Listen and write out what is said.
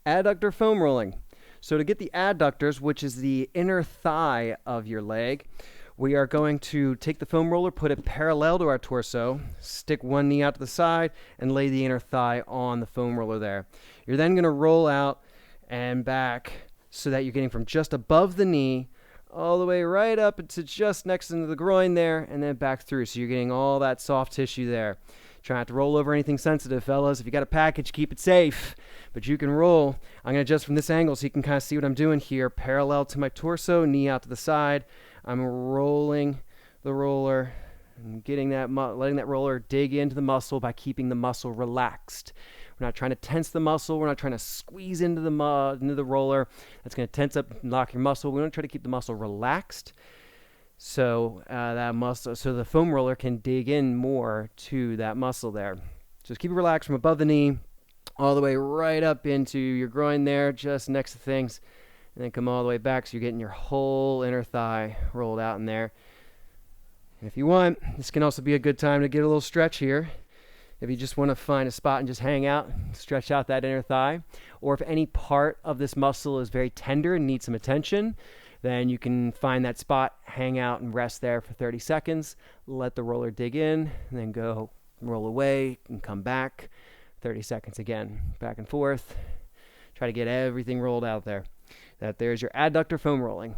Adductor foam rolling. So to get the adductors, which is the inner thigh of your leg, we are going to take the foam roller, put it parallel to our torso, stick one knee out to the side, and lay the inner thigh on the foam roller there. You're then going to roll out and back so that you're getting from just above the knee all the way right up to just next to the groin there, and then back through. So you're getting all that soft tissue there. Try not to roll over anything sensitive, fellas. If you got a package, keep it safe. But you can roll. I'm going to adjust from this angle so you can kind of see what I'm doing here. Parallel to my torso, knee out to the side. I'm rolling the roller and getting that, letting that roller dig into the muscle by keeping the muscle relaxed. We're not trying to tense the muscle. We're not trying to squeeze into the roller. That's going to tense up and lock your muscle. We want to try to keep the muscle relaxed. So so the foam roller can dig in more to that muscle there. Just keep it relaxed from above the knee all the way right up into your groin there, just next to things, and then come all the way back so you're getting your whole inner thigh rolled out in there. And if you want, this can also be a good time to get a little stretch here. If you just want to find a spot and just hang out, stretch out that inner thigh. Or if any part of this muscle is very tender and needs some attention, then you can find that spot, hang out, and rest there for 30 seconds. Let the roller dig in, and then go roll away and come back. 30 seconds again, back and forth. Try to get everything rolled out there. There's your adductor foam rolling.